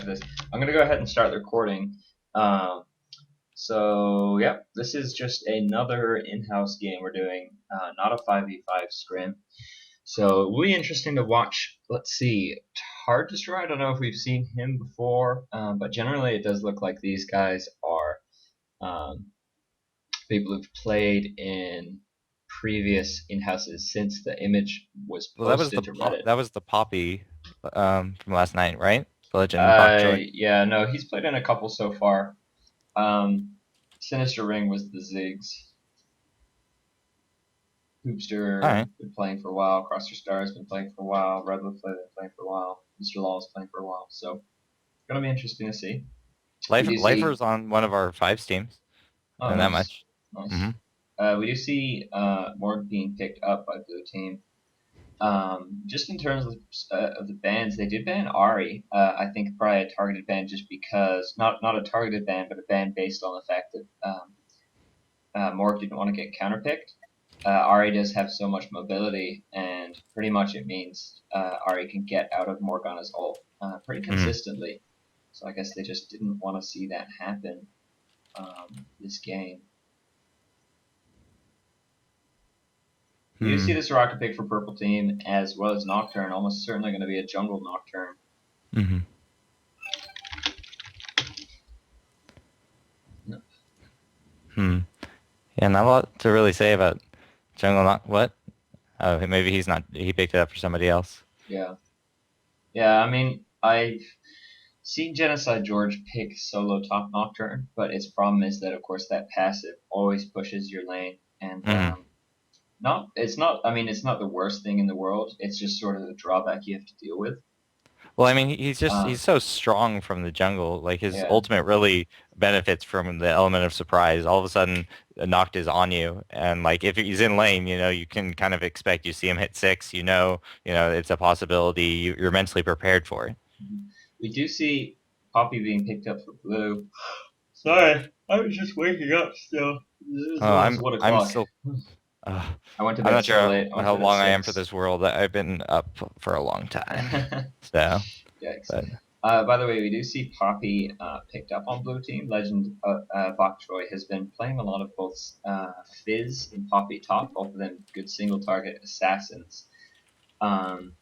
after this. I'm gonna go ahead and start the recording. Um, so yeah, this is just another in-house game we're doing, not a 5v5 scrim. So it will be interesting to watch. Let's see, Hard Destroy. I don't know if we've seen him before, but generally it does look like these guys are um, people who've played in previous in-houses since the image was Well, posted to Reddit. that was the Poppy from last night, right? The Legend Bok Choy. Yeah, no, he's played in a couple so far. Um, Sinister Ring was the Ziggs. All Hoopster right. been playing for a while. Crosser Star's been playing for a while. Redwood been playing for a while. Mr. Law's playing for a while. So it's gonna be interesting to see. We do see. Lifer's on one of our fives teams. Oh, And that nice, much. nice. Mm-hmm. We do see Morg being picked up by Blue Team. Just in terms of the bans, they did ban Ari. I think probably a targeted ban just because not a targeted ban, but a ban based on the fact that Morg didn't want to get counterpicked. Ari does have so much mobility, and pretty much it means Ari can get out of Morgana's ult pretty Mm-hmm. consistently. So I guess they just didn't want to see that happen this game. You see this rocket pick for Purple Team as well as Nocturne, almost certainly going to be a jungle Nocturne. Mm-hmm. Hmm. Yeah, not a lot to really say about Jungle Not what? Oh, maybe he's not. He picked it up for somebody else. Yeah. Yeah, I mean, I've seen Genocide George pick solo top Nocturne, but its problem is that, of course, that passive always pushes your lane, and Mm-hmm. I mean, it's not the worst thing in the world. It's just sort of the drawback you have to deal with. Well, I mean, Uh, he's so strong from the jungle. Like his yeah. ultimate really benefits from the element of surprise. All of a sudden, a Noct is on you, and like if he's in lane, you can kind of expect you see him hit six. It's a possibility. You're mentally prepared for it. We do see Poppy being picked up for blue. Sorry, I was just waking up still. It is Oh, almost 1 I'm o'clock. still. Uh, I went to I'm bed not so sure late. I went to how bed at long I am for 6. this world. I've been up for a long time. So, Yikes. but By the way, we do see Poppy picked up on blue team. Legend Bok Choy has been playing a lot of both Fizz and Poppy top, both of them good single target assassins. Um,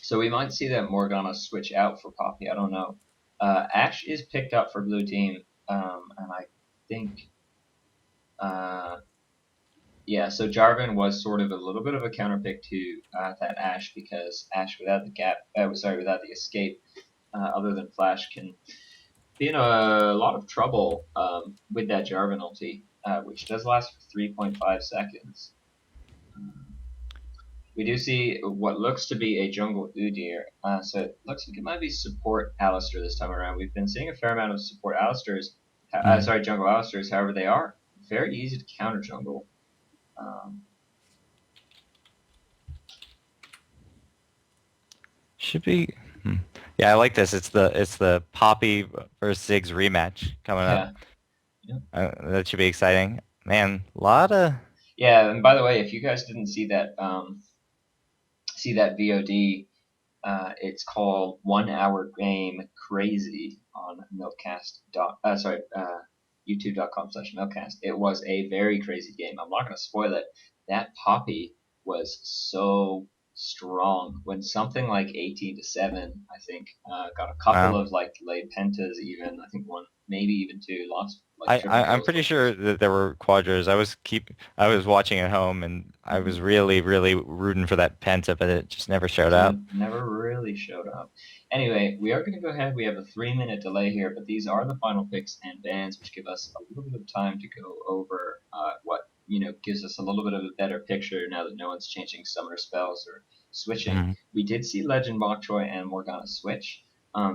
so we might see that Morgana switch out for Poppy. I don't know. Ashe is picked up for blue team, and I think, uh, yeah. So Jarvan was sort of a little bit of a counter pick to that Ashe because Ashe without the without the escape, other than Flash, can be in a lot of trouble with that Jarvan ulti, which does last for 3.5 seconds. We do see what looks to be a jungle Udyr, so it looks like it might be support Alistar this time around. We've been seeing a fair amount of support Alistars, mm, jungle Alistars, however they are very easy to counter jungle. Um, should be. Hmm. Yeah, I like this. It's the Poppy versus Ziggs rematch coming up. yeah, yeah. That should be exciting. Man, a lot of. Yeah, and by the way, if you guys didn't see that VOD, it's called 1 Hour Game Crazy on Milkcast. YouTube.com/Milkcast. It was a very crazy game. I'm not going to spoil it. That Poppy was so strong when something like 18-7, I think, got a couple Wow. of like late pentas, even I think one, maybe even two, lost like triple I'm kills. pretty sure that there were quadras. I was watching at home and I was really, really rooting for that Penta, but it just never showed up. Never really showed up. Anyway, we are going to go ahead. We have a 3 minute delay here, but these are the final picks and bans, which give us a little bit of time to go over what gives us a little bit of a better picture now that no one's changing summoner spells or switching. Mm-hmm. We did see Legend Bok Choy and Morgana switch,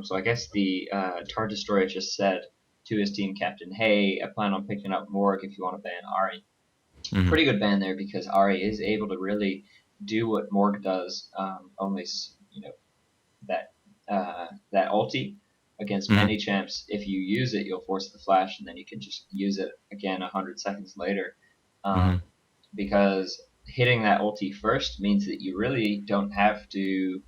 so I guess the Tar Destroyer just said to his team captain, "Hey, I plan on picking up Morg if you want to ban Ari." Mm-hmm. Pretty good ban there because Ari is able to really do what Morg does. Only that that ulti against Mm-hmm. many champs. If you use it, you'll force the flash, and then you can just use it again 100 seconds later. Mm-hmm. Because hitting that ulti first means that you really don't have to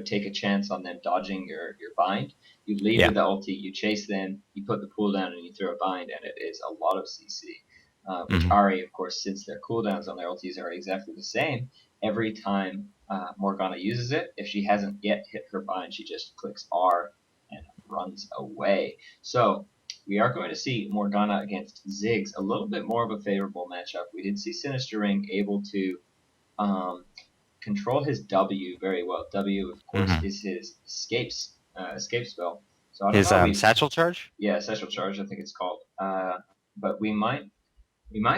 take a chance on them dodging your bind. You lead Yeah. with the ulti, you chase them, you put the cooldown, and you throw a bind, and it is a lot of CC. Which Ahri, of course, since their cooldowns on their ultis are exactly the same, every time Morgana uses it, if she hasn't yet hit her bind, she just clicks R and runs away. So we are going to see Morgana against Ziggs, a little bit more of a favorable matchup. We did see Sinister Ring able to control his W very well. W, of course, is his escape spell. So I don't His know. satchel charge? Yeah, satchel charge, I think it's called. But we might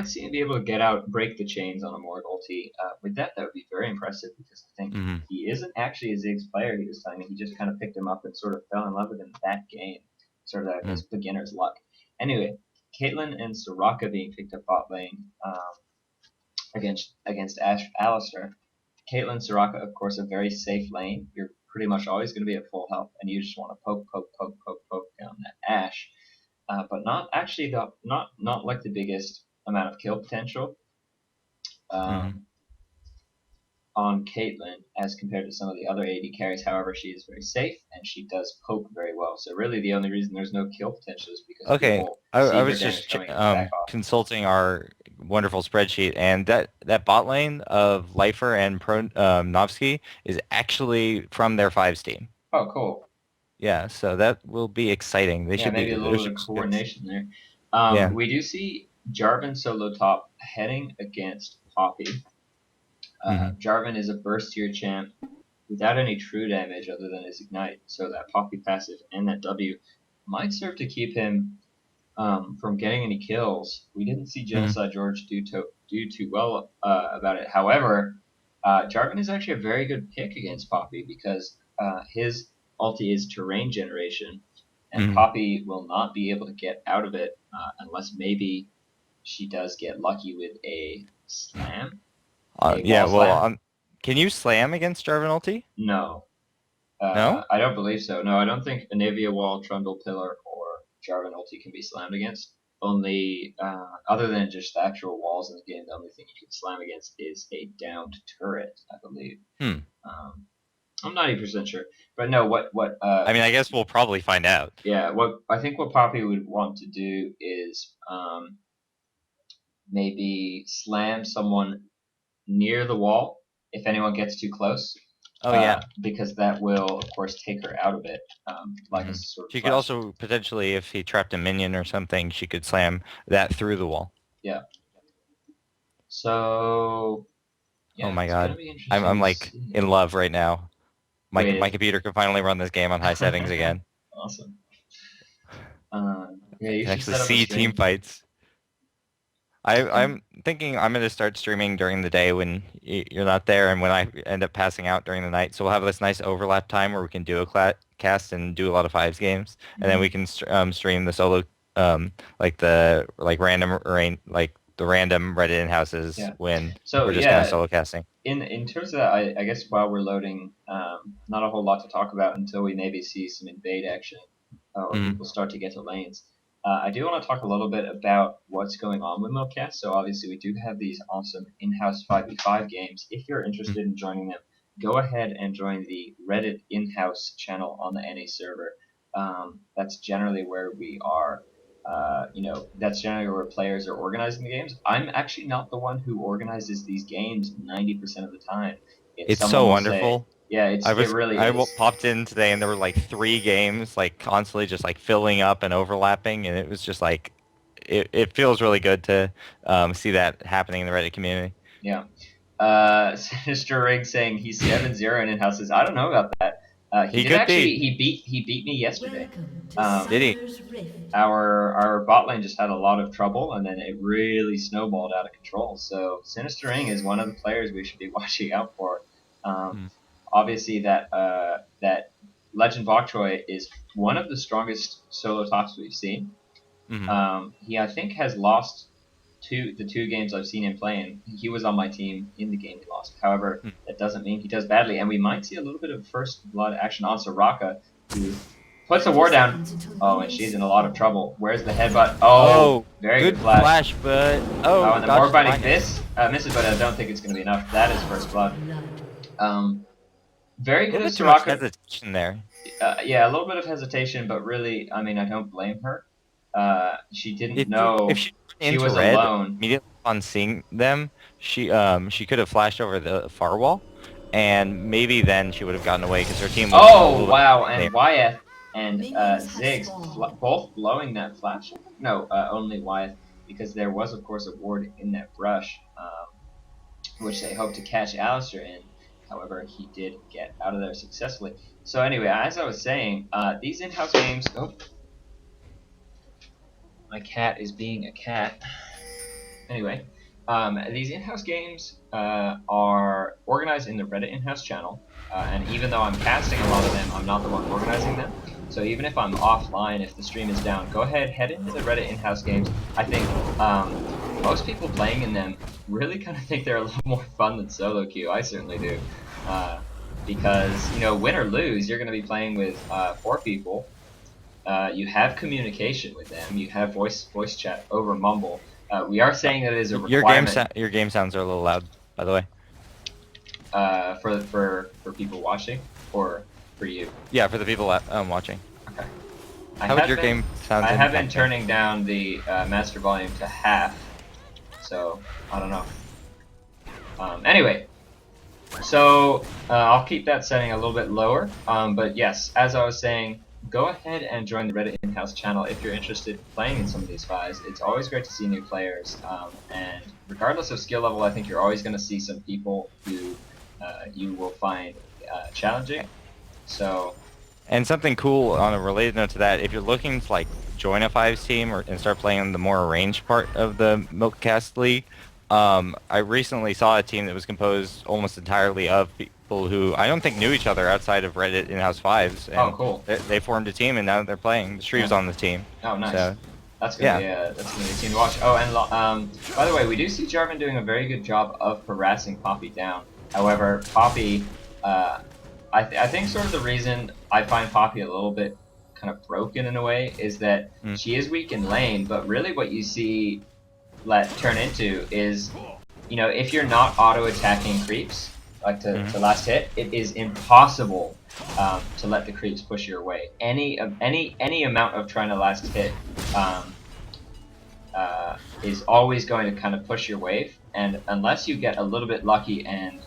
see him be able to get out, break the chains on a Morg ulti. With that would be very impressive because I think he isn't actually a Ziggs player. He was telling me he just kind of picked him up and sort of fell in love with him that game. Sort of his beginner's luck. Anyway, Caitlyn and Soraka being picked up bot lane against Alistar. Caitlyn, Soraka, of course, a very safe lane. You're pretty much always going to be at full health, and you just want to poke down that Ashe. But not actually not like the biggest amount of kill potential on Caitlyn as compared to some of the other AD carries. However, she is very safe and she does poke very well. So really, the only reason there's no kill potential is because people see I was her just damage coming back off. consulting our wonderful spreadsheet, and that bot lane of Lifer and Novsky is actually from their 5s team. Oh, cool. Yeah, so that will be exciting. They should maybe be a little bit of coordination there. We do see Jarvan solo top heading against Poppy. Jarvan is a burst tier champ without any true damage other than his ignite, so that Poppy passive and that W might serve to keep him from getting any kills. We didn't see Genocide George do too well about it. However, Jarvan is actually a very good pick against Poppy because his ulti is terrain generation, and Poppy will not be able to get out of it unless maybe she does get lucky with a slam. Can you slam against Jarvan ulti? No. No? I don't believe so. No, I don't think Anivia Wall, Trundle Pillar, or Jarvan ulti can be slammed against. Only, other than just the actual walls in the game, the only thing you can slam against is a downed turret, I believe. I'm not 80% sure. But no, I mean, I guess we'll probably find out. Yeah, I think what Poppy would want to do is maybe slam someone near the wall if anyone gets too close. Because that will, of course, take her out of it. A sort of she could also potentially, if he trapped a minion or something, she could slam that through the wall. Yeah. So. Yeah, oh my god, I'm like in love right now. My computer can finally run this game on high settings again. Awesome. You can actually see team fights. I'm thinking I'm going to start streaming during the day when you're not there and when I end up passing out during the night. So we'll have this nice overlap time where we can do a cast and do a lot of 5s games. And then we can stream the solo, the random Reddit in-houses when we're just kind of solo casting. In terms of that, I guess while we're loading, not a whole lot to talk about until we maybe see some invade action or people start to get to lanes. I do want to talk a little bit about what's going on with Milkcast. So obviously we do have these awesome in-house 5v5 games. If you're interested in joining them, go ahead and join the Reddit in-house channel on the NA server. That's generally where we are. That's generally where players are organizing the games. I'm actually not the one who organizes these games 90% of the time. It's so wonderful. It really is. I popped in today and there were like 3 games like constantly just like filling up and overlapping, and it was just like it feels really good to see that happening in the Reddit community. Yeah. Sinister Rig saying he's 7-0 in in-houses. I don't know about that. He beat me yesterday. Did he? Our bot lane just had a lot of trouble, and then it really snowballed out of control. So Sinister Ring is one of the players we should be watching out for. Obviously, that Legend Bokchoy is one of the strongest solo tops we've seen. He, I think, has lost the 2 games I've seen him playing. He was on my team in the game he lost. However, that doesn't mean he does badly, and we might see a little bit of first blood action on Soraka, who puts a ward down. Oh, and she's in a lot of trouble. Where's the headbutt? Oh, very good flash. But and the Morg binding misses, but I don't think it's going to be enough. That is first blood. Very A good little at bit too much Soraka. hesitation there. Yeah, a little bit of hesitation, but really, I mean, I don't blame her. She didn't If know she went she into was red alone. immediately upon seeing them, she could have flashed over the firewall, and maybe then she would have gotten away because her team was a Oh little wow! bit there. And Wyeth and Minions have Ziggs spawned. both blowing that flash. I think? No, only Wyeth, because there was of course a ward in that brush, which they hoped to catch Alistair in. However, he did get out of there successfully. So anyway, as I was saying, these in-house games. Oh, my cat is being a cat. Anyway, these in-house games are organized in the Reddit in-house channel, and even though I'm casting a lot of them, I'm not the one organizing them. So even if I'm offline, if the stream is down, go ahead, head into the Reddit in-house games. I think most people playing in them really kind of think they're a little more fun than solo queue. I certainly do, because win or lose, you're going to be playing with 4 people. You have communication with them. You have voice chat over Mumble. We are saying that it is a requirement. Your game sounds are a little loud, by the way. For people watching, or for you. Yeah, for the people watching. Okay. How would your game sound? I have been turning down the master volume to half, so I don't know. Anyway, so I'll keep that setting a little bit lower. But yes, as I was saying, go ahead and join the Reddit in-house channel if you're interested in playing in some of these fives. It's always great to see new players, and regardless of skill level, I think you're always going to see some people who you will find challenging. So, and something cool on a related note to that, if you're looking to like join a fives team and start playing the more arranged part of the Milkcast League, I recently saw a team that was composed almost entirely of people who I don't think knew each other outside of Reddit in-house fives. And oh, cool. They formed a team and now they're playing. Shreve's on the team. Oh, nice. So, that's gonna be a team to watch. Oh, and by the way, we do see Jarvan doing a very good job of harassing Poppy down. However, Poppy, I think sort of the reason I find Poppy a little bit kind of broken in a way is that she is weak in lane, but really what you see turn into is, if you're not auto-attacking creeps, like to last hit, it is impossible to let the creeps push your way. Any amount of trying to last hit is always going to kind of push your wave, and unless you get a little bit lucky and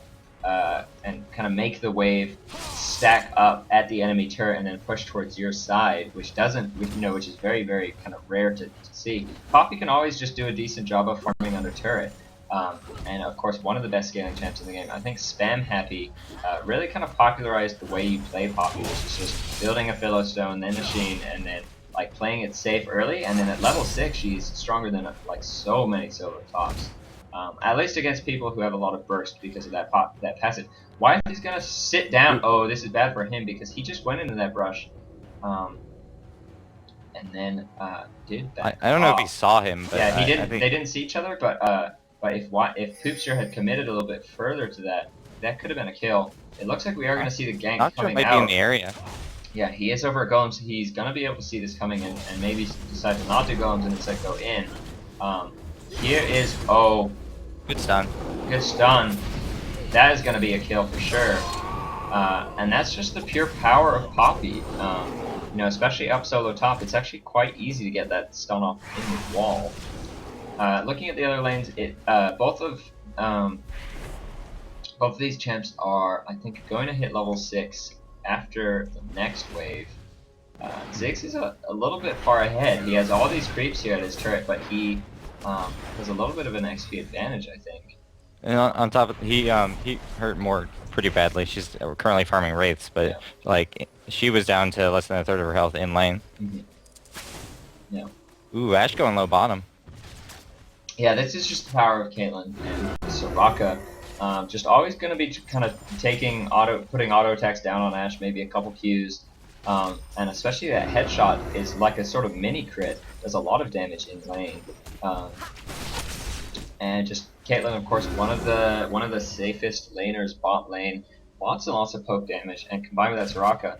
kind of make the wave stack up at the enemy turret and then push towards your side, which is very, very kind of rare to see. Poppy can always just do a decent job of farming under turret. And of course, one of the best scaling champs in the game. I think Spam Happy really kind of popularized the way you play Poppy, which is just building a Philostone, then Machine, and then like playing it safe early, and then at level 6 she's stronger than like so many solo tops. At least against people who have a lot of burst because of that passive. Why is he gonna sit down? Oh, this is bad for him because he just went into that brush, and then did back I don't know off. if he saw him, but yeah, he didn't. I think... They didn't see each other, but if Poopster had committed a little bit further to that, that could have been a kill. It looks like we are gonna see the gank Nocturne coming might out. be in the area. Yeah, he is over at Golems. He's gonna be able to see this coming in, and maybe decide to not do Golems and instead go in. Here is Good stun. good stun. That is going to be a kill for sure. And that's just the pure power of Poppy. Especially up solo top, it's actually quite easy to get that stun off in the wall. Looking at the other lanes, both of these champs are, I think, going to hit level 6 after the next wave. Ziggs is a little bit far ahead. He has all these creeps here at his turret, but he has a little bit of an XP advantage, I think. And on top of he hurt more pretty badly. She's currently farming wraiths, but like she was down to less than a third of her health in lane. Yeah. Ooh, Ashe going low bottom. Yeah, this is just the power of Caitlyn and Soraka. Just always going to be kind of putting auto attacks down on Ashe, maybe a couple Qs. And especially that headshot is like a sort of mini crit, does a lot of damage in lane. And just Caitlyn, of course, one of the safest laners bot lane, lots and lots of poke damage, and combined with that Soraka,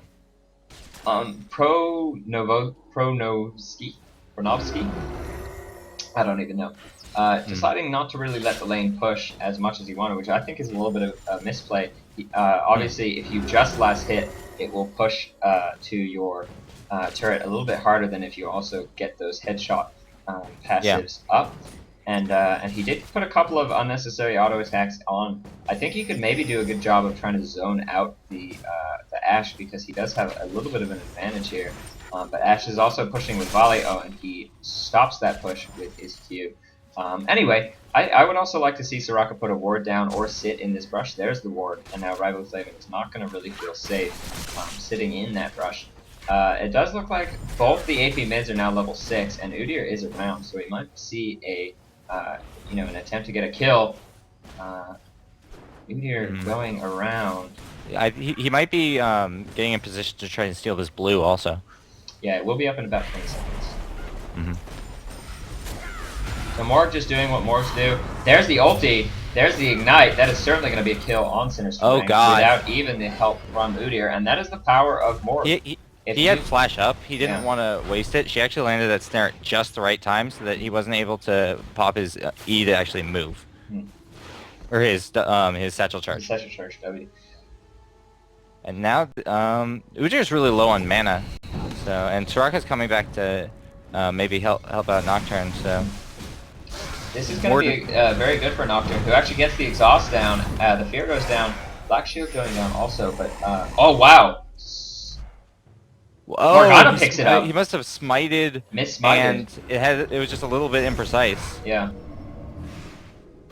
Pronovsky, I don't even know. Deciding not to really let the lane push as much as he wanted, which I think is a little bit of a misplay. Obviously, if you just last hit, it will push to your turret a little bit harder than if you also get those headshot passives up. And he did put a couple of unnecessary auto attacks on. I think he could maybe do a good job of trying to zone out the Ashe, because he does have a little bit of an advantage here. But Ashe is also pushing with volley. Oh, and he stops that push with his Q. Anyway, I would also like to see Soraka put a ward down or sit in this brush. There's the ward, and now Riboflavin is not going to really feel safe sitting in that brush. It does look like both the AP mids are now level 6, and Udyr is around, so we might see a an attempt to get a kill. Udyr going around. He might be getting in position to try and steal this blue also. Yeah, it will be up in about 20 seconds. So Morg just doing what Morgs do. There's the ulti. There's the ignite. That is certainly going to be a kill on Sinister Oh Ring god! Without even the help from Udyr, and that is the power of Morg. He had flash up. He didn't want to waste it. She actually landed that snare at just the right time so that he wasn't able to pop his E to actually move. Or his satchel charge. His satchel charge, W. And now Udyr is really low on mana. So and Soraka's coming back to maybe help out Nocturne, so this is going to be very good for Nocturne, who actually gets the exhaust down. The fear goes down. Black Shield going down also, but oh wow! Morgana picks it up. He must have smited, and it was just a little bit imprecise. Yeah.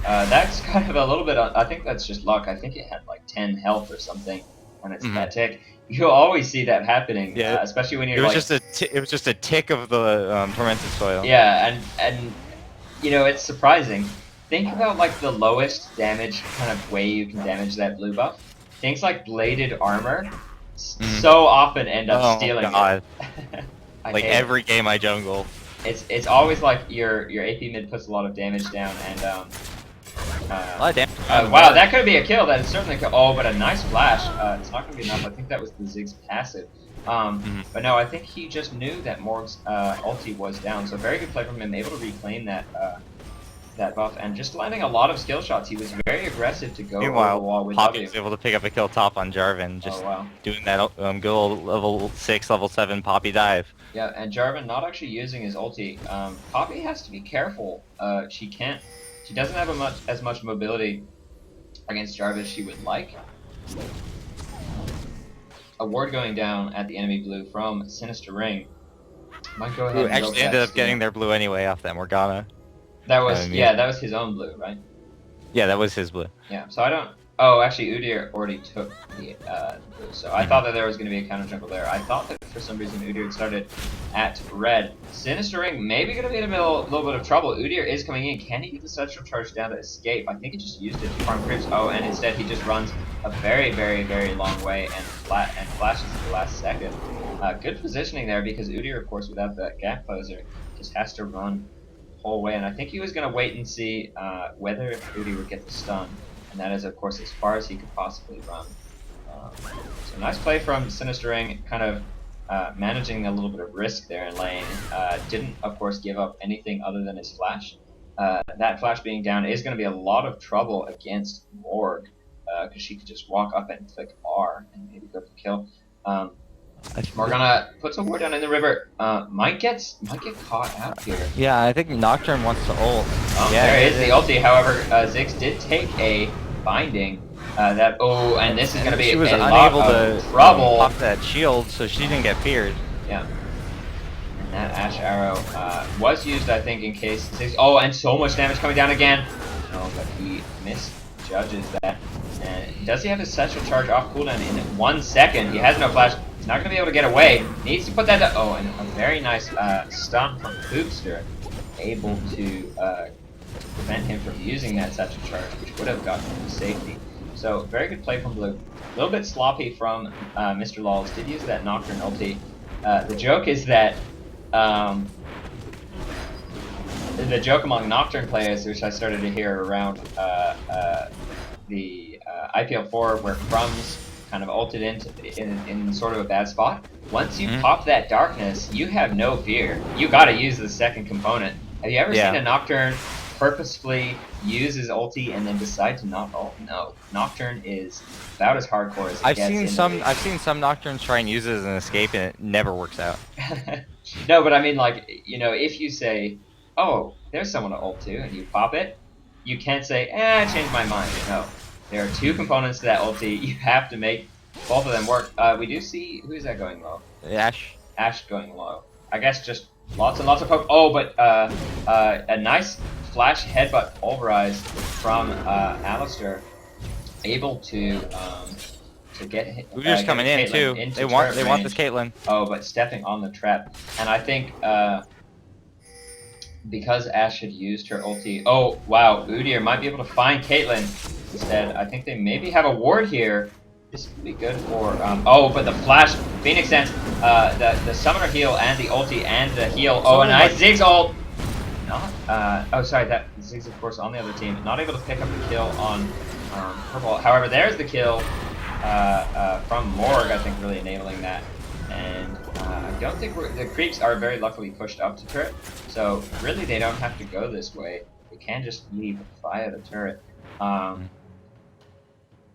That's kind of a little bit. I think that's just luck. I think it had like 10 health or something when it's that tick. You'll always see that happening, especially when you're. It was just a tick of the tormented soil. Yeah, and it's surprising. Think about like the lowest damage kind of way you can damage that blue buff. Things like bladed armor so often end up stealing it. Like every game I jungle. It's always like your AP mid puts a lot of damage down, and a lot of damage. wow, that could be a kill. That is certainly but a nice flash. It's not going to be enough. I think that was the Ziggs passive. But no, I think he just knew that Morg's ulti was down, so very good play from him, able to reclaim that buff, and just landing a lot of skill shots. He was very aggressive to go over the wall with Poppy was able to pick up a kill top on Jarvan, just doing that good old level 6, level 7 Poppy dive. Yeah, and Jarvan not actually using his ulti. Poppy has to be careful. She doesn't have as much mobility against Jarvan as she would like. A ward going down at the enemy blue from Sinister Ring. Might go ahead. Who actually ended up getting their blue anyway off that Morgana. That was that was his own blue, right? Yeah, that was his blue. Yeah, so I don't. Oh, actually, Udyr already took the blue, so I thought that there was going to be a counter jungle there. I thought that for some reason Udyr had started at red. Sinister Ring maybe going to be in a little bit of trouble. Udyr is coming in. Can he get the satchel charge down to escape? I think he just used it to farm creeps. Oh, and instead he just runs a very, very, very long way and flashes at the last second. Good positioning there, because Udyr, of course, without that gap closer, just has to run the whole way. And I think he was going to wait and see whether Udyr would get the stun. And that is, of course, as far as he could possibly run. So nice play from Sinister Ring, kind of managing a little bit of risk there in lane. Didn't, of course, give up anything other than his flash. That flash being down is going to be a lot of trouble against Morg, because she could just walk up and click R and maybe go for kill. Morgana puts a ward down in the river. Might get caught out here. Yeah, I think Nocturne wants to ult. There is the ulti. However, Ziggs did take a binding. And this is going to be a lot of trouble. Pop that shield, so she didn't get feared. Yeah. And that Ashe arrow was used, I think, in case Ziggs. Oh, and so much damage coming down again. No, but he misjudges that. And does he have his satchel charge off cooldown in 1 second? He has no flash. He's not going to be able to get away. Needs to put that down. Oh, and a very nice stun from Hoopster, able to prevent him from using that satchel charge, which would have gotten him to safety. So, very good play from Blue. A little bit sloppy from Mr. Lols. Did use that Nocturne ulti. The joke is that the joke among Nocturne players, which I started to hear around the IPL4, where Crumbs kind of ulted in sort of a bad spot. Once you pop that darkness, you have no fear. You gotta use the second component. Have you ever seen a Nocturne purposefully use his ulti and then decide to not ult? No, Nocturne is about as hardcore as it I've gets. I've seen some Nocturnes try and use it as an escape, and it never works out. No, but I mean, like, you know, if you say, "Oh, there's someone to ult to," and you pop it, you can't say, "I changed my mind." No, there are two components to that ulti. You have to make both of them work. We do see who is that going low? Ashe. Ashe going low. I guess just lots and lots of poke. Oh, but a nice flash headbutt pulverize from Alistar, able to get Udyr's coming in too. They want this Caitlyn. Oh, but stepping on the trap, and I think because Ashe had used her ulti. Oh wow, Udyr might be able to find Caitlyn instead. I think they maybe have a ward here. This would be good for. Oh, but the flash, Phoenix Dance, the summoner heal and the ulti and the heal. Oh, and nice Ziggs ult. Not. Oh, sorry. That Ziggs, of course, on the other team. Not able to pick up the kill on purple. However, there's the kill from Morg. I think really enabling that. And I don't think the creeps are very luckily pushed up to turret. So really, they don't have to go this way. They can just leave via the turret. Let's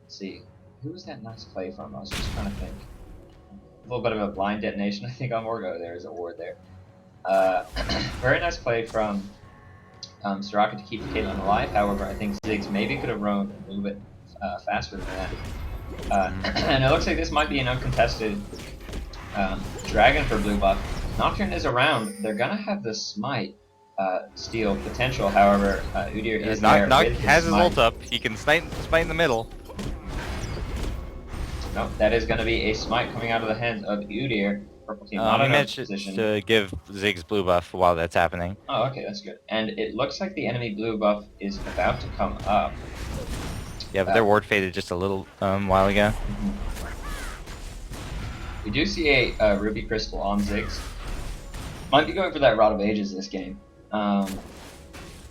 see. Who was that nice play from? I was just trying to think. A little bit of a blind detonation, I think, on Morgo. There's a ward there. Very nice play from Soraka to keep Caitlyn alive. However, I think Ziggs maybe could have roamed a little bit faster than that. And it looks like this might be an uncontested dragon for blue buff. Nocturne is around. They're going to have the smite steal potential. However, Udyr is there with has his smite. ult up. He can smite in the middle. No, that is going to be a smite coming out of the hands of Udyr. Purple team not in a position to give Ziggs blue buff while that's happening. Oh, okay, that's good. And it looks like the enemy blue buff is about to come up. Yeah, but their ward faded just a little while ago. We do see a Ruby Crystal on Ziggs. Might be going for that Rod of Ages this game.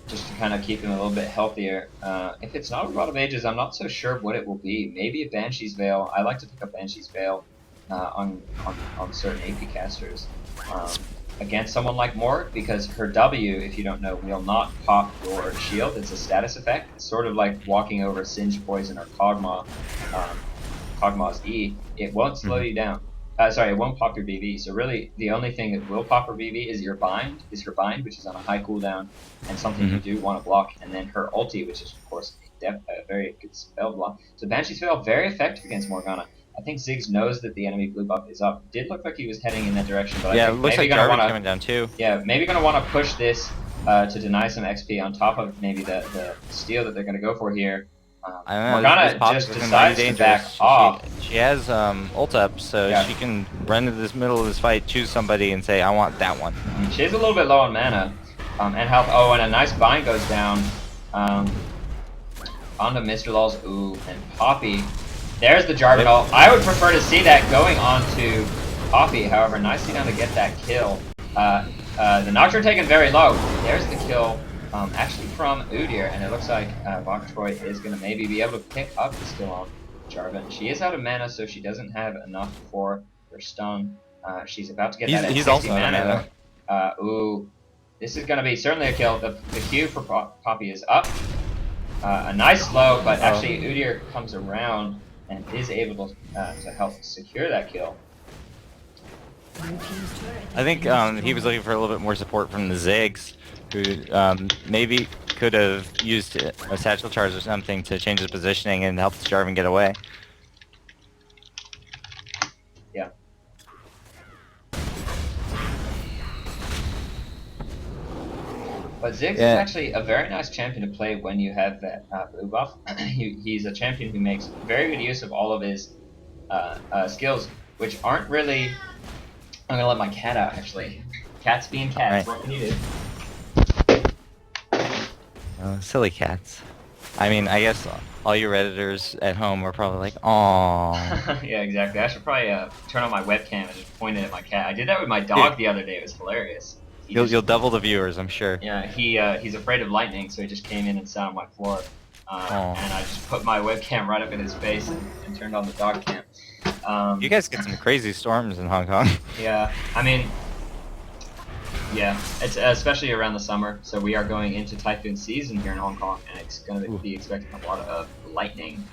Just to kind of keep him a little bit healthier. If it's not a Rod of Ages, I'm not so sure what it will be. Maybe a Banshee's Veil. I like to pick up Banshee's Veil on certain AP casters against someone like Morg, because her W, if you don't know, will not pop your shield. It's a status effect. It's sort of like walking over Singe Poison or Kog'Maw, Kog'Maw's E. It won't slow you down. Sorry, it won't pop your BB. So really, the only thing that will pop her BB is her bind, which is on a high cooldown, and something you do want to block. And then her ulti, which is of course a very good spell block. So Banshee's Veil very effective against Morgana. I think Ziggs knows that the enemy blue buff is up. Did look like he was heading in that direction, but yeah, I think it looks maybe like gonna Jarvan's coming down too. Yeah, maybe gonna want to push this to deny some XP on top of maybe the steal that they're gonna go for here. I don't know, Morgana just decides to back off. She has ult up, so she can run into this middle of this fight, choose somebody, and say, "I want that one." She is a little bit low on mana and health. Oh, and a nice bind goes down onto Mr. Lulz. Ooh, and Poppy. There's the Jarvan ult. I would prefer to see that going on to Poppy. However, nicely done to get that kill. The Nocturne taken very low. There's the kill. Actually from Udyr, and it looks like Boktroy is going to maybe be able to pick up the skill on Jarvan. She is out of mana, so she doesn't have enough for her stun. She's about to get that at 60 also mana. Ooh, this is going to be certainly a kill. The Q for Poppy is up. A nice slow, but actually Udyr comes around and is able to help secure that kill. I think he was looking for a little bit more support from the Ziggs, who maybe could have used a satchel charge or something to change his positioning and help Jarvan get away. Yeah. But Ziggs is actually a very nice champion to play when you have that blue buff. He's a champion who makes very good use of all of his skills, which aren't really... I'm gonna let my cat out, actually. Cats being cats, what can you do? Silly cats. I mean, I guess all you Redditors at home are probably like, "Aww." Yeah, exactly. I should probably turn on my webcam and just point it at my cat. I did that with my dog the other day. It was hilarious. You'll double the viewers, I'm sure. Yeah, he's afraid of lightning, so he just came in and sat on my floor. And I just put my webcam right up in his face and turned on the dog cam. You guys get some crazy storms in Hong Kong. Yeah, I mean, Yeah, it's especially around the summer. So we are going into typhoon season here in Hong Kong, and it's going to be expecting a lot of lightning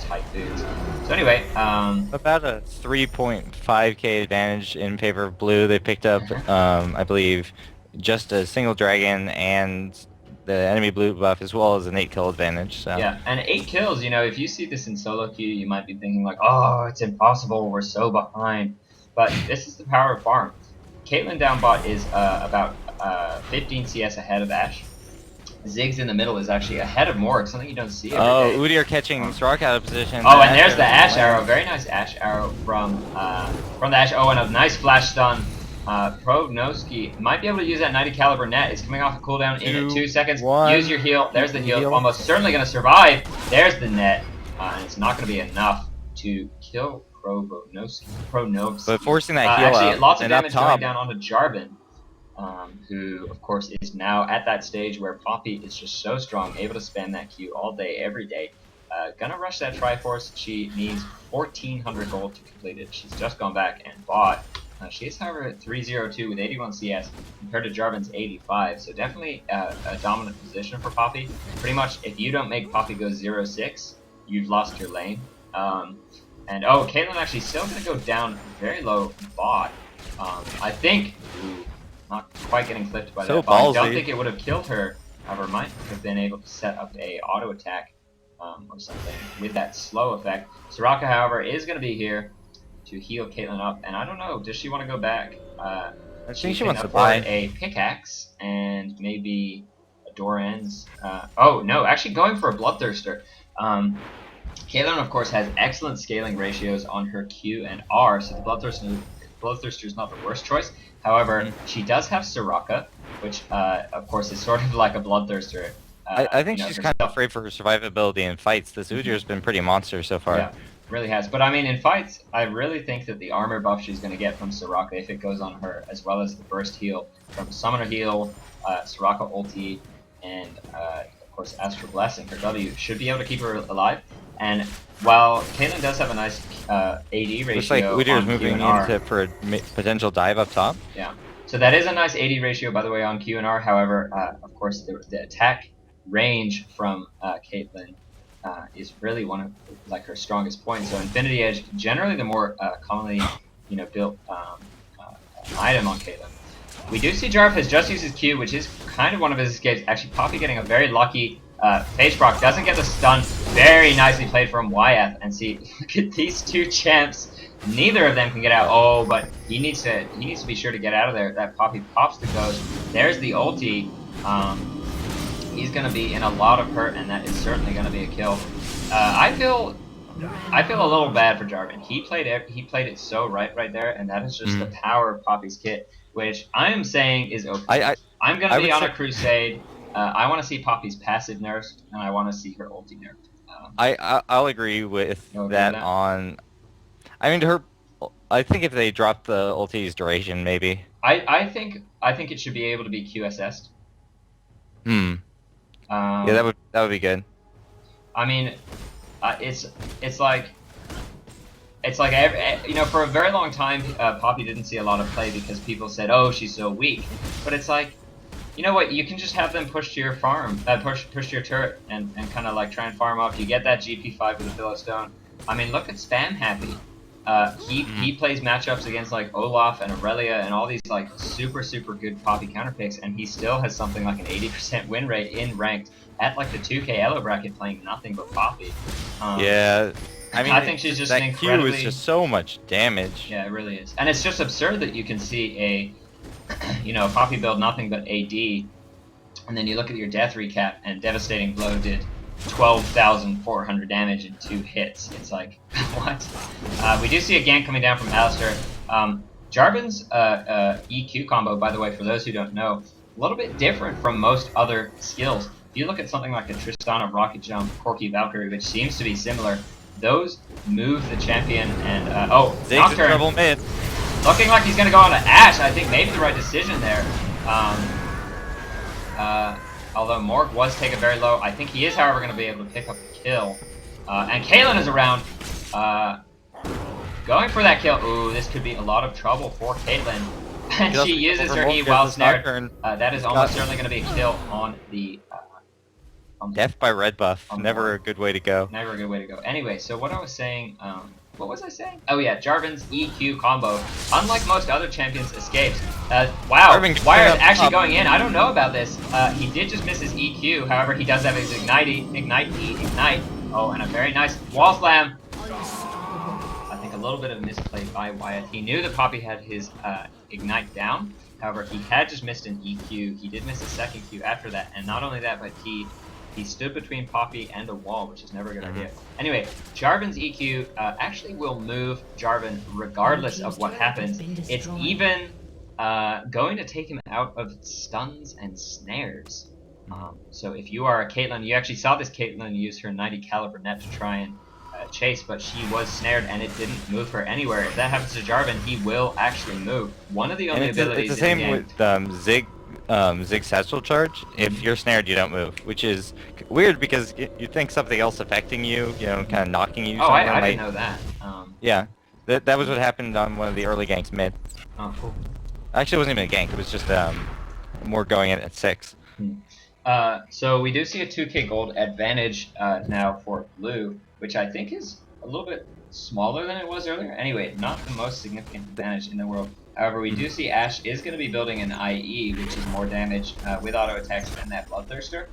typhoons. So anyway, About a 3.5k advantage in favor of blue. They picked up, I believe, just a single dragon and the enemy blue buff, as well as an 8 kill advantage. So yeah, and 8 kills. You know, if you see this in solo queue, you might be thinking like, "Oh, it's impossible. We're so behind." But this is the power of farm. Caitlyn down bot is about 15 CS ahead of Ashe. Ziggs in the middle is actually ahead of Morg, something you don't see every day. Udyr catching Soraka out of position. Oh, and there's the Ashe arrow. Very nice Ashe arrow from the Ashe. Oh, and a nice flash stun. Prognoski might be able to use that 90 caliber net. It's coming off a cooldown in 2 seconds. 1. Use your heal. There's the heal. Almost certainly going to survive. There's the net. And it's not going to be enough to kill Prognoski. But forcing that heal actually, out lots of and damage up top. going down onto Jarvan. Who, of course, is now at that stage where Poppy is just so strong, able to spam that Q all day, every day. Gonna rush that Triforce. She needs 1,400 gold to complete it. She's just gone back and bought. She is, however, at 302 with 81 CS compared to Jarvan's 85, so definitely a dominant position for Poppy. Pretty much, if you don't make Poppy go 0-6, you've lost your lane. And oh, Caitlyn actually still gonna go down very low bot. I think. Not quite getting clipped by So that. But I don't ballsy. think it would have killed her. However, might have been able to set up a auto attack or something with that slow effect. Soraka, however, is going to be here to heal Caitlyn up, and I don't know. Does she want to go back? I think she can wants to afford buy. a pickaxe and maybe a Doran's. Oh no, actually going for a Bloodthirster. Caitlyn, of course, has excellent scaling ratios on her Q and R, so the Bloodthirster is not the worst choice. However, she does have Soraka, which, of course, is sort of like a Bloodthirster. I think she's kind of afraid for her survivability in fights. This Udyr's been pretty monster so far. Yeah, really has. But I mean, in fights, I really think that the armor buff she's going to get from Soraka, if it goes on her, as well as the burst heal from Summoner Heal, Soraka ulti, and of course Astral Blessing, her W, should be able to keep her alive. And while Caitlyn does have a nice AD ratio, looks like Udyr's moving into for a potential dive up top. Yeah. So that is a nice AD ratio, by the way, on Q and R. However, of course, the attack range from Caitlyn is really one of like her strongest points. So Infinity Edge, generally the more commonly built item on Caitlyn. We do see Jarv has just used his Q, which is kind of one of his escapes. Actually, Poppy getting a very lucky phase proc, doesn't get the stun. Very nicely played from YF. And see, look at these two champs. Neither of them can get out. Oh, but he needs to be sure to get out of there. That Poppy pops the ghost. There's the ulti. He's gonna be in a lot of hurt, and that is certainly gonna be a kill. I feel a little bad for Jarvan. He played it so right there, and that is just the power of Poppy's kit, which I am saying is okay. I'm gonna be on a crusade. I want to see Poppy's passive nerfed, and I want to see her ulti nerfed. I'll agree with that on. I mean, I think if they drop the ulti's duration, maybe. I think it should be able to be QSS'd. Yeah, that would be good. I mean, it's like for a very long time, Poppy didn't see a lot of play because people said, "Oh, she's so weak," but it's like, you know what? You can just have them push to your farm, push to your turret, and kind of like try and farm up. You get that GP5 with the Philistone. I mean, look at Spam Happy. He plays matchups against like Olaf and Aurelia and all these like super good Poppy counter picks, and he still has something like an 80% win rate in ranked at like the 2K elo bracket, playing nothing but Poppy. Yeah. I mean, I think she's just that incredibly... Q is just so much damage. Yeah, it really is. And it's just absurd that you can see a Poppy build nothing but AD, and then you look at your death recap, and Devastating Blow did 12,400 damage in 2 hits. It's like, what? We do see a gank coming down from Alistar. Jarvan's EQ combo, by the way, for those who don't know, a little bit different from most other skills. If you look at something like a Tristana Rocket Jump, Corki Valkyrie, which seems to be similar, those move the champion and Ziggs in trouble mid. Looking like he's gonna go on to Ashe. I think maybe the right decision there. Although Morg was taken very low, I think he is, however, going to be able to pick up the kill. And Caitlyn is around, going for that kill. Ooh, this could be a lot of trouble for Caitlyn. And He also she uses over her E Morg while as a snared. stalker, and That is almost certainly going to be a kill on the death by red buff. on the Never board. a good way to go. Never a good way to go. Anyway, so what I was saying, what was I saying? Oh yeah, Jarvan's EQ combo, unlike most other champions' escapes. Wow, Jarvan Wire is up actually top. going in. I don't know about this. He did just miss his EQ. However, he does have his ignite. Oh, and a very nice wall slam. I think a little bit of misplay by Wyatt. He knew that Poppy had his ignite down. However, he had just missed an EQ. He did miss a second Q after that, and not only that, but he stood between Poppy and a wall, which is never a good idea. Anyway, Jarvan's EQ actually will move Jarvan regardless of what happens. It's even going to take him out of stuns and snares. So if you are a Caitlyn, you actually saw this Caitlyn use her 90 caliber net to try and chase, but she was snared and it didn't move her anywhere. If that happens to Jarvan, he will actually move. One of the only abilities it's the same in the game, with Zig's Satchel Charge. If you're snared, you don't move, which is weird because you think something else affecting you, kind of knocking you. Oh, I like, didn't know that. Yeah, that was what happened on one of the early ganks mid. Oh, cool. Actually, it wasn't even a gank. It was just more going in at 6. So we do see a 2k gold advantage now for blue, which I think is a little bit smaller than it was earlier. Anyway, not the most significant advantage in the world. However, we do see Ashe is going to be building an IE, which is more damage with auto attacks than that Bloodthirster.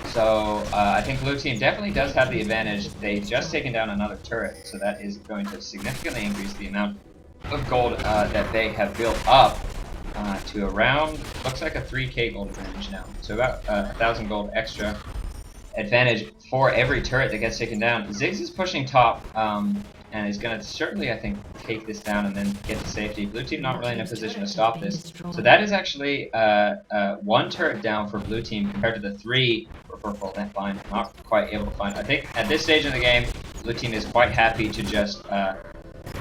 So I think blue team definitely does have the advantage. They've just taken down another turret, so that is going to significantly increase the amount of gold that they have built up to around, looks like a 3k gold advantage now. So about 1,000 gold extra advantage for every turret that gets taken down. Ziggs is pushing top and is going to certainly, I think, take this down and then get to safety. Blue team not really in a position to stop this. So that is actually 1 turret down for blue team compared to the 3 for purple. That line not quite able to find. I think at this stage in the game, blue team is quite happy to just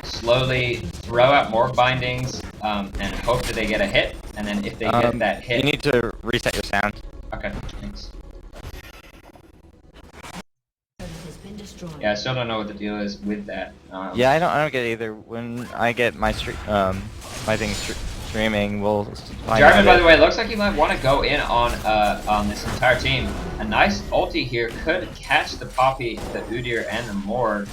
slowly throw out more bindings and hope that they get a hit. And then if they get that hit, you need to reset your sound. Okay, thanks. Yeah, I still don't know what the deal is with that. Yeah, I don't get it either. When I get my my thing streaming, we'll find Jarvan, out by the way, looks like he might want to go in on this entire team. A nice ulti here could catch the Poppy, the Udyr, and the Morg.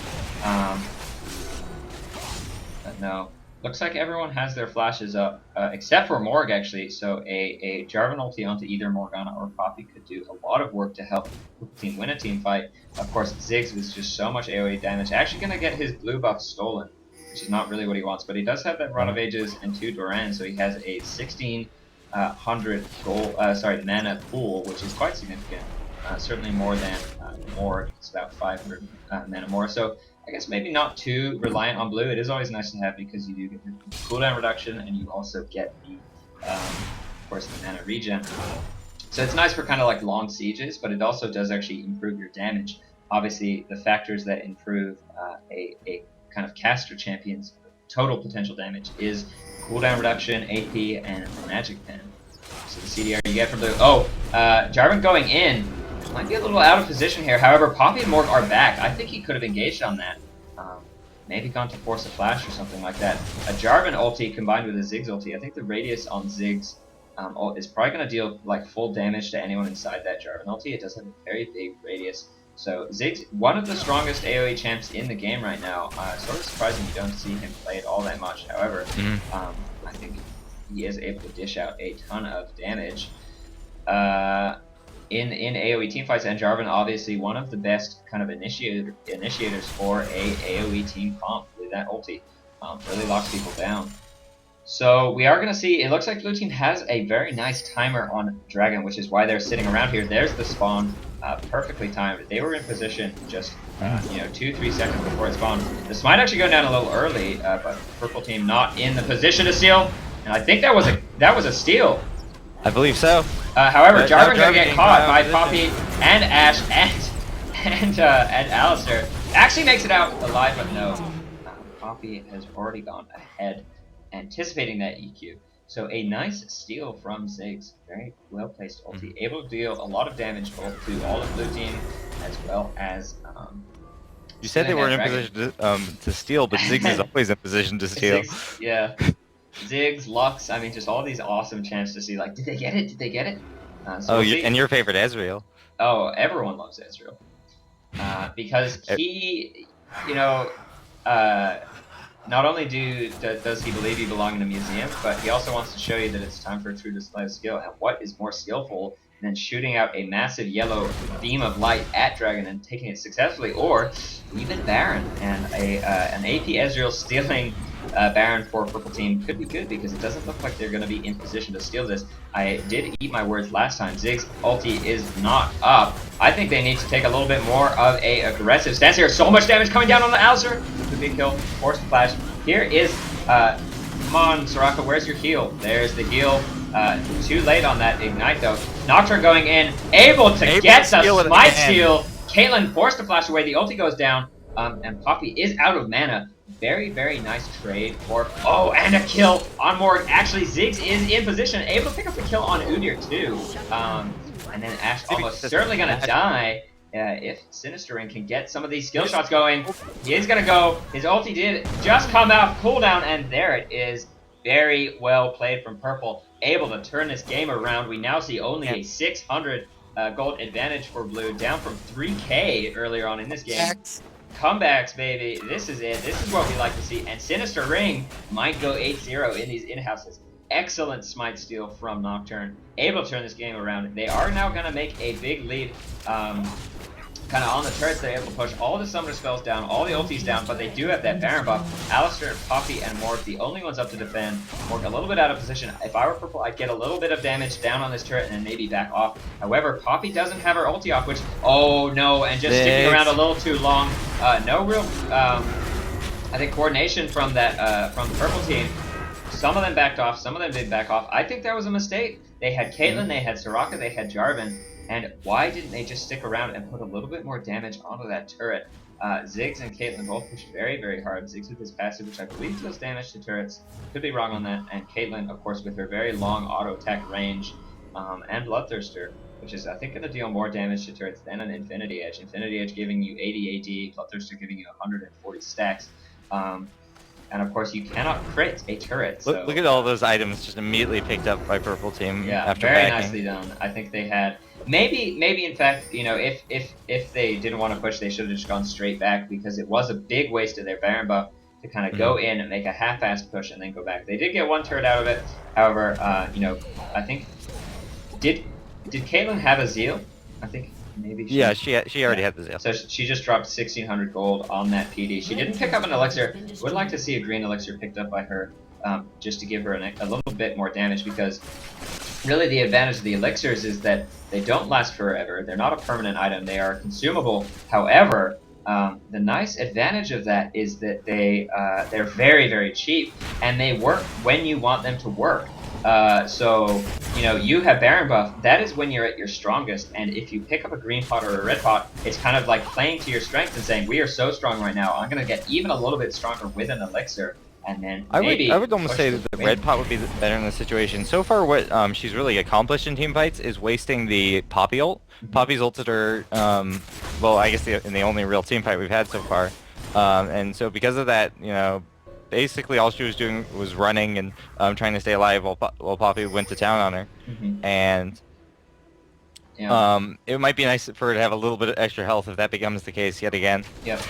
But no. Looks like everyone has their flashes up, except for Morg, actually. So a Jarvan ulti onto either Morgana or Poppy could do a lot of work to help the team win a team fight. Of course, Ziggs was just so much AoE damage. Actually going to get his blue buff stolen, which is not really what he wants. But he does have that Rod of Ages and 2 Doran, so he has a 1,600 mana pool, which is quite significant. Certainly more than Morg. It's about 500 mana more. So I guess maybe not too reliant on blue. It is always nice to have because you do get the cooldown reduction and you also get the, of course, the mana regen. So it's nice for kind of like long sieges, but it also does actually improve your damage. Obviously, the factors that improve a kind of caster champion's total potential damage is cooldown reduction, AP, and magic pen. So the CDR you get from blue. Oh, Jarvan going in. Might be a little out of position here. However, Poppy and Morg are back. I think he could have engaged on that. Maybe gone to force a flash or something like that. A Jarvan ulti combined with a Ziggs ulti. I think the radius on Ziggs is probably going to deal like full damage to anyone inside that Jarvan ulti. It does have a very big radius. So Ziggs, one of the strongest AoE champs in the game right now. Sort of surprising you don't see him play it all that much. However, I think he is able to dish out a ton of damage. In AoE teamfights, and Jarvan obviously one of the best kind of initiators for a AoE team comp with that ulti. Really locks people down. So we are going to see, it looks like blue team has a very nice timer on Dragon, which is why they're sitting around here. There's the spawn, perfectly timed. They were in position just 2-3 seconds before it spawned. This might actually go down a little early, but purple team not in the position to steal. And I think that was a steal. I believe so. However, Jarvan gonna get caught by Poppy and Ashe and Alistar. Actually makes it out alive, but no. Poppy has already gone ahead, anticipating that EQ. So a nice steal from Ziggs. Very well placed ulti. Able to deal a lot of damage both to all of blue team as well as You said they weren't in position to steal, but Ziggs is always in position to steal. Ziggs, yeah. Ziggs, Lux, I mean, just all these awesome champs to see, like, did they get it? Did they get it? So we'll and your favorite Ezreal. Oh, everyone loves Ezreal. Because he, you know, not only does he believe you belong in a museum, but he also wants to show you that it's time for a true display of skill. And what is more skillful than shooting out a massive yellow beam of light at Dragon and taking it successfully, or even Baron? And an AP Ezreal stealing Baron for Purple Team could be good because it doesn't look like they're going to be in position to steal this. I did eat my words last time. Ziggs' ulti is not up. I think they need to take a little bit more of a aggressive stance here. So much damage coming down on the Alcer. The big kill, forced flash. Here is, come on, Soraka, where's your heal? There's the heal. Too late on that ignite though. Nocturne going in, able to get the smite steal. Caitlyn forced to flash away. The ulti goes down, and Poppy is out of mana. Very, very nice trade for... Oh, and a kill on Morg. Actually, Ziggs is in position, able to pick up the kill on Udyr too. And then Ashe almost certainly gonna die. If Sinister Ring can get some of these skill shots going. He is gonna go. His ulti did just come out, cooldown, and there it is. Very well played from Purple. Able to turn this game around. We now see only a 600 gold advantage for Blue, down from 3k earlier on in this game. Comebacks, baby. This is it. This is what we like to see. And Sinister Ring might go 8-0 in these in-houses. Excellent smite steal from Nocturne. Able to turn this game around. They are now going to make a big lead. Kind of on the turrets, they're able to push all the summoner spells down, all the ultis down, but they do have that Baron buff. Alistar, Poppy, and Morg, the only ones up to defend. Morg a little bit out of position. If I were Purple, I'd get a little bit of damage down on this turret and then maybe back off. However, Poppy doesn't have her ulti off, which, oh no, and just sticking around a little too long. No real, I think, coordination from that, from the Purple team. Some of them backed off, some of them didn't back off. I think that was a mistake. They had Caitlyn, they had Soraka, they had Jarvan. And why didn't they just stick around and put a little bit more damage onto that turret? Ziggs and Caitlyn both pushed very, very hard. Ziggs with his passive, which I believe does damage to turrets. Could be wrong on that. And Caitlyn, of course, with her very long auto attack range, and Bloodthirster, which is, I think, going to deal more damage to turrets than an Infinity Edge. Infinity Edge giving you 80 AD, Bloodthirster giving you 140 stacks. And of course, you cannot crit a turret. So, look at all those items just immediately picked up by Purple Team. Yeah, after very backing. nicely done. I think they had maybe in fact, you know, if they didn't want to push, they should have just gone straight back because it was a big waste of their Baron buff to kind of go in and make a half-assed push and then go back. They did get one turret out of it. However, you know, I think did Caitlyn have a Zeal? I think. Maybe she already had the Zeal. So she just dropped 1,600 gold on that PD. She didn't pick up an elixir. Would like to see a green elixir picked up by her, just to give her a little bit more damage, because really the advantage of the elixirs is that they don't last forever. They're not a permanent item. They are consumable. However, the nice advantage of that is that they're very, very cheap, and they work when you want them to work. So, you know, you have Baron buff, that is when you're at your strongest, and if you pick up a green pot or a red pot, it's kind of like playing to your strength and saying, we are so strong right now, I'm going to get even a little bit stronger with an elixir, and then maybe... I would almost say that the red pot would be better in this situation. So far, what she's really accomplished in team fights is wasting the Poppy ult. Poppy's ulted her, well, I guess in the only real team fight we've had so far, and so because of that, you know, basically all she was doing was running and trying to stay alive while Poppy went to town on her. And it might be nice for her to have a little bit of extra health if that becomes the case yet again. Yep.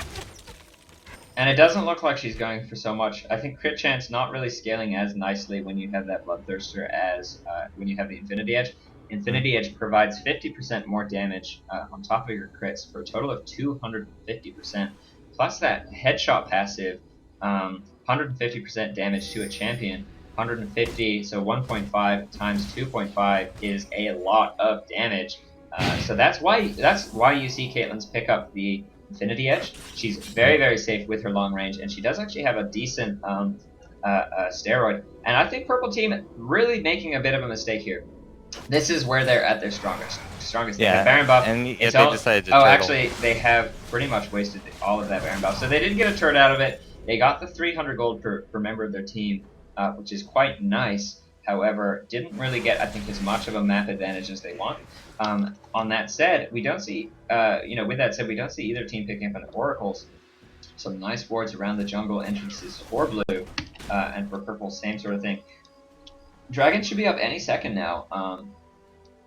And it doesn't look like she's going for so much. I think crit chance not really scaling as nicely when you have that Bloodthirster as when you have the Infinity Edge. Infinity Edge provides 50% more damage on top of your crits for a total of 250%. Plus that headshot passive, 150% damage to a champion. 150, so 1.5 times 2.5 is a lot of damage. So that's why you see Caitlyn's pick up the Infinity Edge. She's very, very safe with her long range, and she does actually have a decent steroid. And I think Purple Team really making a bit of a mistake here. This is where they're at their strongest. They have Baron buff. And if they decided to actually, they have pretty much wasted all of that Baron buff. So they didn't get a turret out of it. They got the 300 gold per member of their team, which is quite nice. However, didn't really get, I think, as much of a map advantage as they want. On that said, we don't see, you know, with that said, we don't see either team picking up an Oracles. Some nice wards around the jungle entrances for blue, and for purple, same sort of thing. Dragon should be up any second now,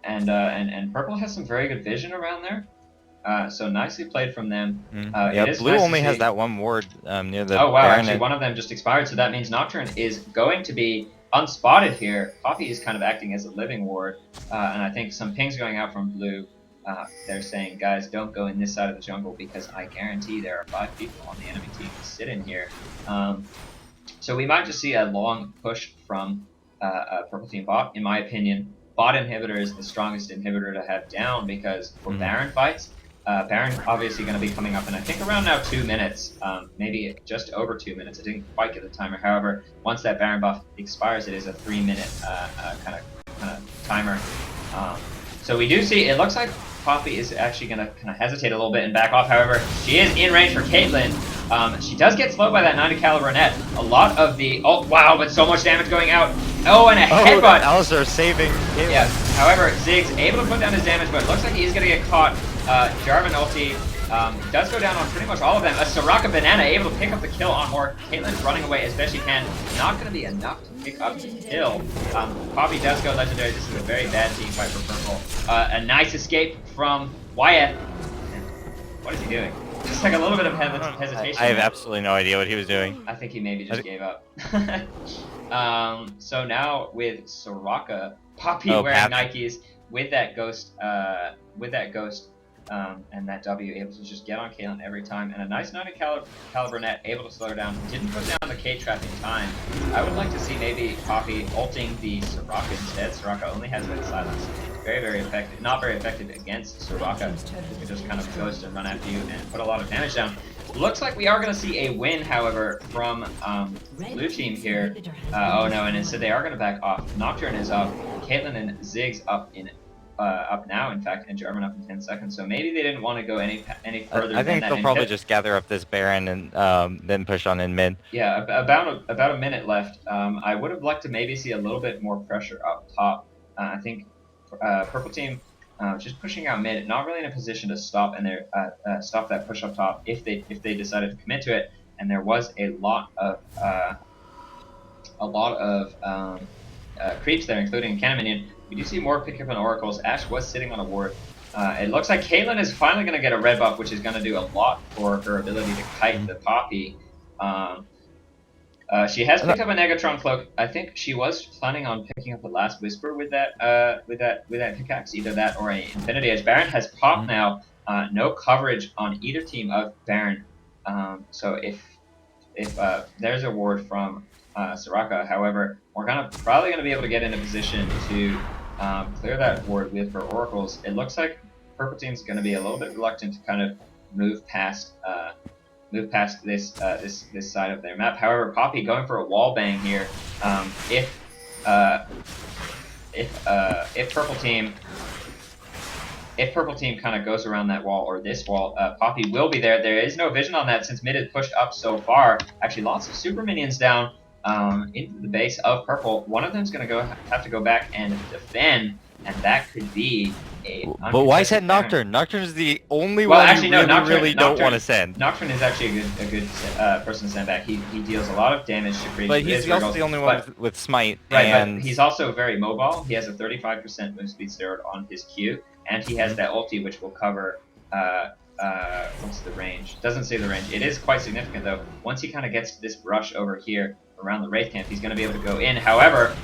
and purple has some very good vision around there. So nicely played from them. Yeah, blue nice only has that one ward near the. Oh wow! Baron Actually, one of them just expired, so that means Nocturne is going to be unspotted here. Poppy is kind of acting as a living ward, and I think some pings going out from blue. They're saying, guys, don't go in this side of the jungle because I guarantee there are 5 people on the enemy team to sit in here. So we might just see a long push from purple team bot. In my opinion, bot inhibitor is the strongest inhibitor to have down because for Baron fights, Baron obviously going to be coming up in I think around now 2 minutes, maybe just over 2 minutes. I didn't quite get the timer. However, once that Baron buff expires, it is a 3-minute kind of timer. So we do see, it looks like Poppy is actually going to kind of hesitate a little bit and back off. However, she is in range for Caitlyn. She does get slowed by that 90 caliber net. A lot of the, oh wow, but so much damage going out. Oh, and a headbutt. Alistar saving Caitlyn. Yeah, however, Ziggs able to put down his damage, but it looks like he's going to get caught. Jarvan ulti does go down on pretty much all of them. A Soraka banana able to pick up the kill on Orc. Caitlyn's running away as best she can. Not going to be enough to pick up the kill. Poppy does go legendary. This is a very bad team fight for purple. A nice escape from Wyatt. What is he doing? Just like a little bit of hesitation. I have absolutely no idea what he was doing. I think he maybe just gave up. So now with Soraka, Poppy wearing Nikes with that ghost, and that W able to just get on Caitlyn every time, and a nice 90 caliber net able to slow her down. Didn't put down the K trap in time. I would like to see maybe Poppy ulting the Soraka instead. Soraka only has that silence. Very, very effective. Not very effective against Soraka. You can just kind of ghost and run after you and put a lot of damage down. Looks like we are going to see a win, however, from blue team here. Oh no, and instead they are going to back off. Nocturne is up. Caitlyn and Ziggs up now, in fact, and Jarvan up in 10 seconds. So maybe they didn't want to go any further. I think they'll probably just gather up this Baron and then push on in mid. Yeah, about a minute left. I would have liked to maybe see a little bit more pressure up top. I think purple team just pushing out mid, not really in a position to stop and stop that push up top if they decided to commit to it. And there was a lot of creeps there, including Cannon Minion. We do see more pickup on Oracles. Ashe was sitting on a ward. It looks like Caitlyn is finally going to get a red buff, which is going to do a lot for her ability to kite the Poppy. She has picked up a Negatron cloak. I think she was planning on picking up a Last Whisper with that pickaxe, either that or a Infinity Edge. Baron has popped now. No coverage on either team of Baron. So if there's a ward from Soraka, however, we're probably gonna be able to get in a position to clear that ward with her oracles. It looks like purple team's gonna be a little bit reluctant to kind of move past this side of their map. However, Poppy going for a wall bang here. If purple team kind of goes around that wall or this wall, Poppy will be there. There is no vision on that since mid is pushed up so far. Actually, lots of super minions down into the base of purple. One of them's going to have to go back and defend, and that could be a. But why send Nocturne? Nocturne is the only one actually, you Nocturne don't want to send. Nocturne is actually a good person to send back. He deals a lot of damage to creeps. But he's also the only one with smite. Right, and but he's also very mobile. He has a 35% move speed steroid on his Q, and he has that ulti which will cover. What's the range? Doesn't say the range. It is quite significant though. Once he kind of gets this brush over here around the Wraith camp, he's going to be able to go in. However,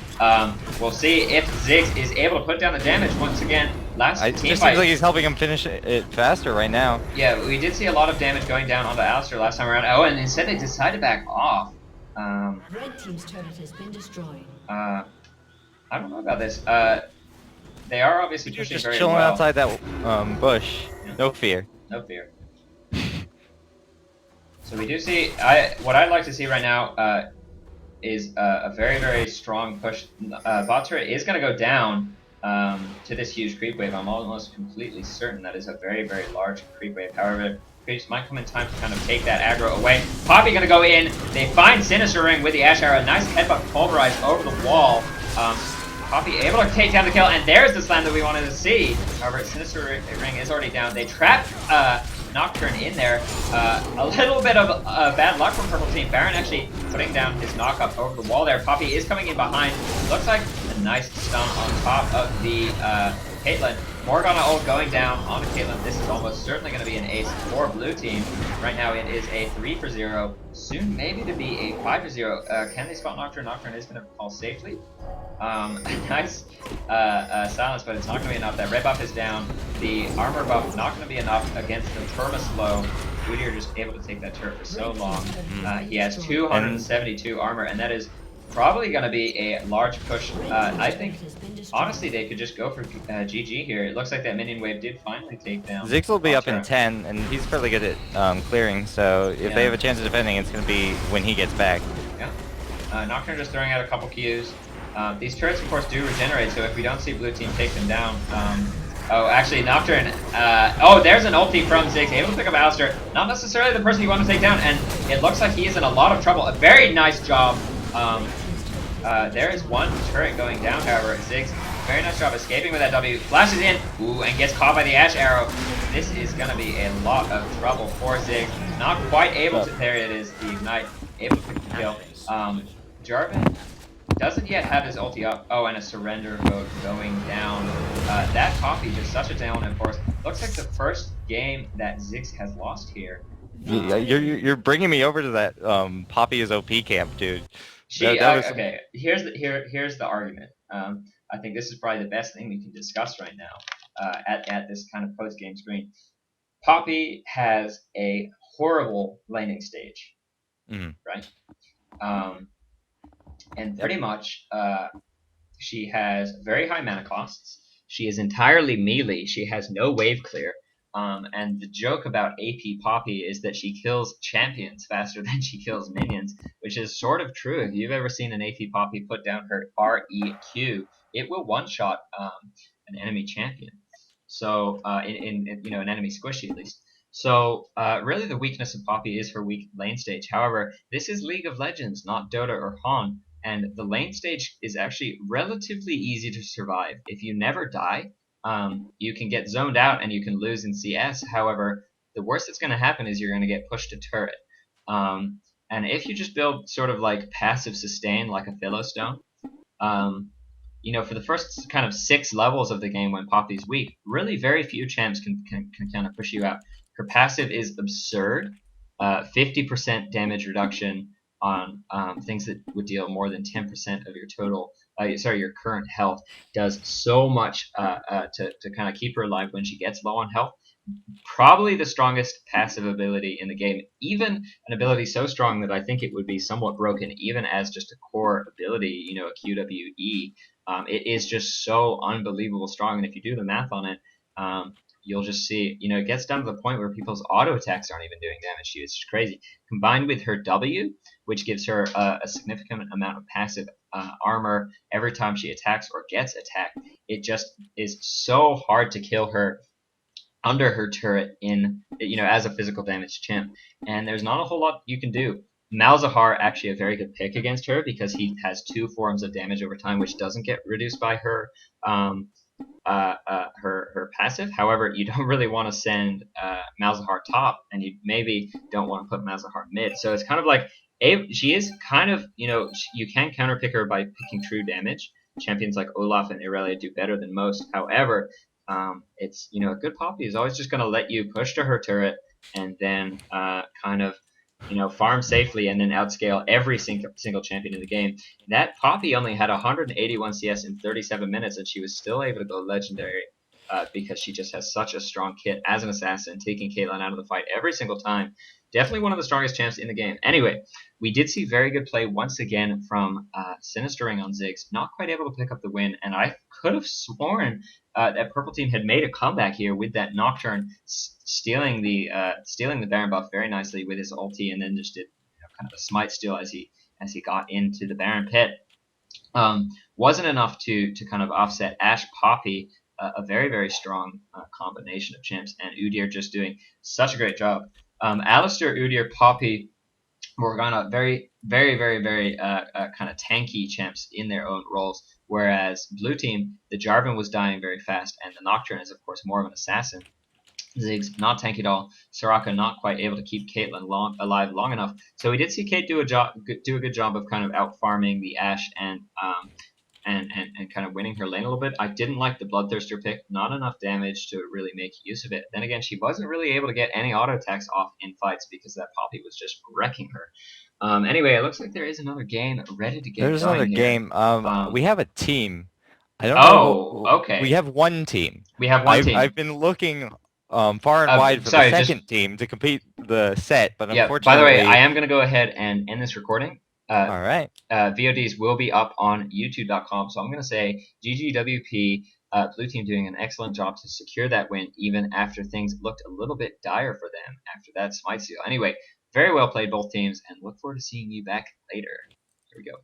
we'll see if Ziggs is able to put down the damage once again. It seems like he's helping him finish it faster right now. Yeah, we did see a lot of damage going down onto Alistar last time around. Oh, and instead they decided to back off. Red team's turret has been destroyed. I don't know about this. They are obviously pushing just very chilling well. outside that bush. Yeah. No fear. No fear. So we do see. What I'd like to see right now is a very, very strong push. Bot turret is going to go down to this huge creep wave. I'm almost completely certain that is a very, very large creep wave. However, creeps might come in time to kind of take that aggro away. Poppy going to go in. They find Sinister Ring with the Ash Arrow. Nice headbutt pulverized over the wall. Poppy able to take down the kill, and there's the slam that we wanted to see. However, Sinister Ring is already down. They trapped Nocturne in there. A little bit of bad luck from Purple Team. Baron actually putting down his knock-up over the wall there. Poppy is coming in behind. Looks like a nice stun on top of the Caitlyn. Morgana ult going down onto Caitlyn. This is almost certainly going to be an ace for Blue Team. Right now it is a 3-for-0. Soon maybe to be a 5-for-0. Can they spot Nocturne? Nocturne is going to fall safely. Nice silence, but it's not going to be enough. That red buff is down. The armor buff not going to be enough against the perma slow. Udyr just able to take that turret for so long. He has 272 armor, and that is probably going to be a large push. I think, honestly, they could just go for GG here. It looks like that minion wave did finally take down. Ziggs will be up in 10, and he's fairly good at clearing, so if they have a chance of defending, it's going to be when he gets back. Yeah. Nocturne just throwing out a couple Qs. These turrets, of course, do regenerate, so if we don't see Blue Team take them down... oh, actually, Nocturne... oh, there's an ulti from Ziggs, able to pick up Alistar. Not necessarily the person you want to take down, and it looks like he is in a lot of trouble. A very nice job. There is one turret going down, however. Ziggs, very nice job escaping with that W. Flashes in, ooh, and gets caught by the Ash Arrow. This is going to be a lot of trouble for Ziggs. Not quite able to... There it is, the Ignite. Able to pick the kill. Jarvan doesn't yet have his ulti up. Oh, and a surrender vote going down. That Poppy just such a down, of course. Looks like the first game that Ziggs has lost here. You're bringing me over to that Poppy is OP camp, dude. Okay, here's the argument. I think this is probably the best thing we can discuss right now at this kind of post-game screen. Poppy has a horrible laning stage, right? And pretty much, she has very high mana costs. She is entirely melee. She has no wave clear. And the joke about AP Poppy is that she kills champions faster than she kills minions, which is sort of true. If you've ever seen an AP Poppy put down her REQ, it will one-shot an enemy champion. So, in an enemy squishy at least. So, really the weakness of Poppy is her weak lane stage. However, this is League of Legends, not Dota or Han, and the lane stage is actually relatively easy to survive. If you never die, you can get zoned out and you can lose in CS. However, the worst that's going to happen is you're going to get pushed to turret. And if you just build sort of like passive sustain like a Philostone, for the first kind of 6 levels of the game when Poppy's weak, really very few champs can kind of push you out. Her passive is absurd. 50% damage reduction on things that would deal more than 10% of your total, your current health, does so much to kind of keep her alive when she gets low on health. Probably the strongest passive ability in the game, even an ability so strong that I think it would be somewhat broken even as just a core ability, a QWE. It is just so unbelievable strong, and if you do the math on it, you'll just see, it gets down to the point where people's auto attacks aren't even doing damage to you. It's just crazy. Combined with her W, which gives her a significant amount of passive armor every time she attacks or gets attacked, it just is so hard to kill her under her turret as a physical damage champ. And there's not a whole lot you can do. Malzahar actually a very good pick against her because he has 2 forms of damage over time, which doesn't get reduced by her her passive. However, you don't really want to send Malzahar top, and you maybe don't want to put Malzahar mid. So it's kind of like she is kind of you can counterpick her by picking true damage. Champions like Olaf and Irelia do better than most. However, it's a good Poppy is always just going to let you push to her turret and then kind of farm safely and then outscale every single champion in the game. That Poppy only had 181 CS in 37 minutes, and she was still able to go legendary because she just has such a strong kit as an assassin, taking Caitlyn out of the fight every single time. Definitely one of the strongest champs in the game. Anyway, we did see very good play once again from Sinistering on Ziggs. Not quite able to pick up the win, and I could have sworn that Purple Team had made a comeback here with that Nocturne stealing the Baron buff very nicely with his ulti, and then just did kind of a smite steal as he got into the Baron pit. Wasn't enough to kind of offset Ashe Poppy, a very, very strong combination of champs, and Udyr just doing such a great job. Alistar, Udyr, Poppy, Morgana, very, very, very, very kind of tanky champs in their own roles. Whereas Blue Team, the Jarvan was dying very fast, and the Nocturne is, of course, more of an assassin. Ziggs not tanky at all. Soraka not quite able to keep Caitlyn alive long enough. So we did see Kate do a good job of kind of out farming the Ashe and kind of winning her lane a little bit. I didn't like the Bloodthirster pick. Not enough damage to really make use of it. Then again, she wasn't really able to get any auto attacks off in fights because that Poppy was just wrecking her. Anyway, it looks like there is another game ready to get There's going another here. game. We have a team. I don't Oh, know. okay. We have one team. We have one team. I've been looking far and wide for the second team to complete the set, but unfortunately. By the way, I am going to go ahead and end this recording. All right. VODs will be up on YouTube.com, so I'm going to say GGWP. Blue team doing an excellent job to secure that win, even after things looked a little bit dire for them after that smite seal. Anyway, very well played both teams, and look forward to seeing you back later. Here we go.